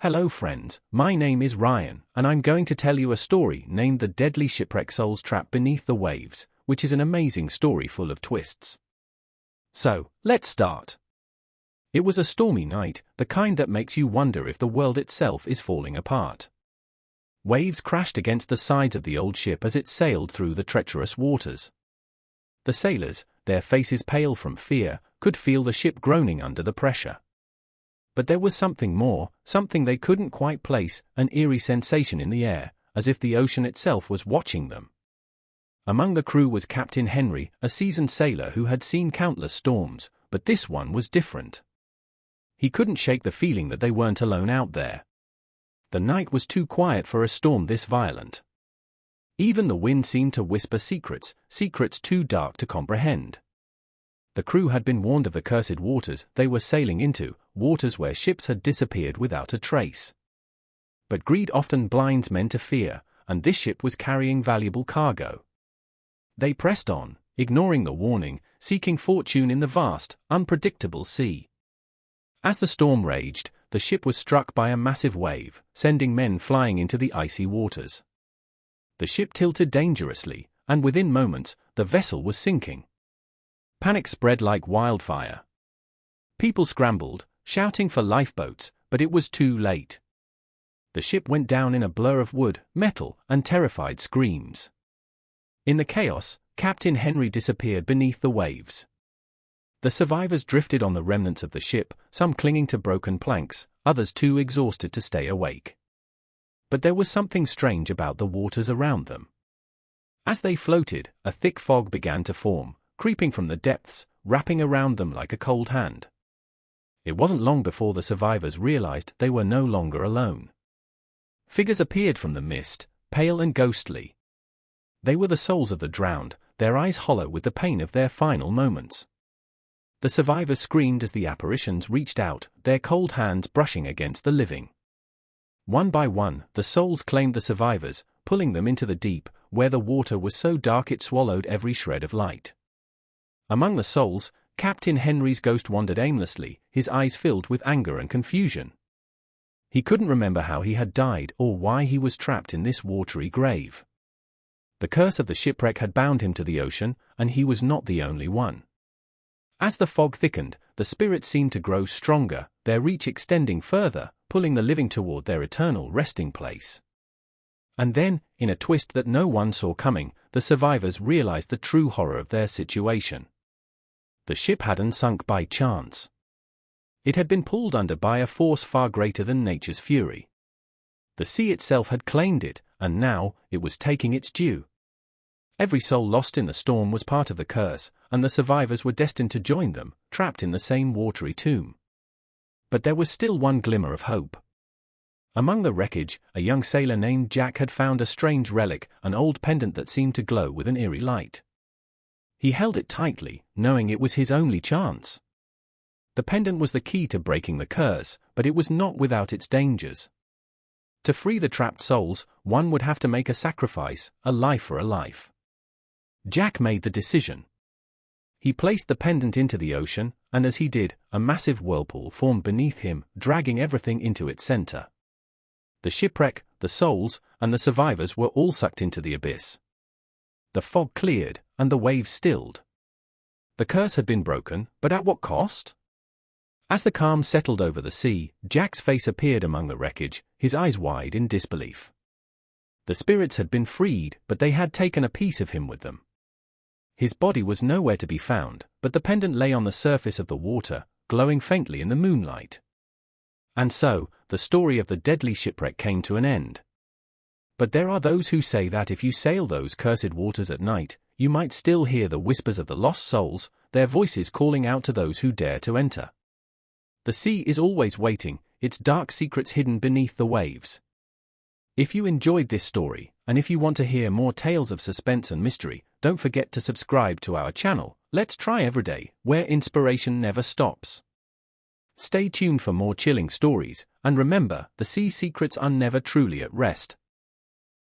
Hello friends, my name is Ryan, and I'm going to tell you a story named The Deadly Shipwreck Souls Trapped Beneath the Waves, which is an amazing story full of twists. So, let's start. It was a stormy night, the kind that makes you wonder if the world itself is falling apart. Waves crashed against the sides of the old ship as it sailed through the treacherous waters. The sailors, their faces pale from fear, could feel the ship groaning under the pressure. But there was something more, something they couldn't quite place, an eerie sensation in the air, as if the ocean itself was watching them. Among the crew was Captain Henry, a seasoned sailor who had seen countless storms, but this one was different. He couldn't shake the feeling that they weren't alone out there. The night was too quiet for a storm this violent. Even the wind seemed to whisper secrets, secrets too dark to comprehend. The crew had been warned of the cursed waters they were sailing into, waters where ships had disappeared without a trace. But greed often blinds men to fear, and this ship was carrying valuable cargo. They pressed on, ignoring the warning, seeking fortune in the vast, unpredictable sea. As the storm raged, the ship was struck by a massive wave, sending men flying into the icy waters. The ship tilted dangerously, and within moments, the vessel was sinking. Panic spread like wildfire. People scrambled, shouting for lifeboats, but it was too late. The ship went down in a blur of wood, metal, and terrified screams. In the chaos, Captain Henry disappeared beneath the waves. The survivors drifted on the remnants of the ship, some clinging to broken planks, others too exhausted to stay awake. But there was something strange about the waters around them. As they floated, a thick fog began to form, creeping from the depths, wrapping around them like a cold hand. It wasn't long before the survivors realized they were no longer alone. Figures appeared from the mist, pale and ghostly. They were the souls of the drowned, their eyes hollow with the pain of their final moments. The survivors screamed as the apparitions reached out, their cold hands brushing against the living. One by one, the souls claimed the survivors, pulling them into the deep, where the water was so dark it swallowed every shred of light. Among the souls, Captain Henry's ghost wandered aimlessly, his eyes filled with anger and confusion. He couldn't remember how he had died or why he was trapped in this watery grave. The curse of the shipwreck had bound him to the ocean, and he was not the only one. As the fog thickened, the spirits seemed to grow stronger, their reach extending further, pulling the living toward their eternal resting place. And then, in a twist that no one saw coming, the survivors realized the true horror of their situation. The ship hadn't sunk by chance. It had been pulled under by a force far greater than nature's fury. The sea itself had claimed it, and now, it was taking its due. Every soul lost in the storm was part of the curse, and the survivors were destined to join them, trapped in the same watery tomb. But there was still one glimmer of hope. Among the wreckage, a young sailor named Jack had found a strange relic, an old pendant that seemed to glow with an eerie light. He held it tightly, knowing it was his only chance. The pendant was the key to breaking the curse, but it was not without its dangers. To free the trapped souls, one would have to make a sacrifice, a life for a life. Jack made the decision. He placed the pendant into the ocean, and as he did, a massive whirlpool formed beneath him, dragging everything into its center. The shipwreck, the souls, and the survivors were all sucked into the abyss. The fog cleared, and the waves stilled. The curse had been broken, but at what cost? As the calm settled over the sea, Jack's face appeared among the wreckage, his eyes wide in disbelief. The spirits had been freed, but they had taken a piece of him with them. His body was nowhere to be found, but the pendant lay on the surface of the water, glowing faintly in the moonlight. And so, the story of the deadly shipwreck came to an end. But there are those who say that if you sail those cursed waters at night, you might still hear the whispers of the lost souls, their voices calling out to those who dare to enter. The sea is always waiting, its dark secrets hidden beneath the waves. If you enjoyed this story, and if you want to hear more tales of suspense and mystery, don't forget to subscribe to our channel, Let's Try Everyday, where inspiration never stops. Stay tuned for more chilling stories, and remember, the sea secrets are never truly at rest.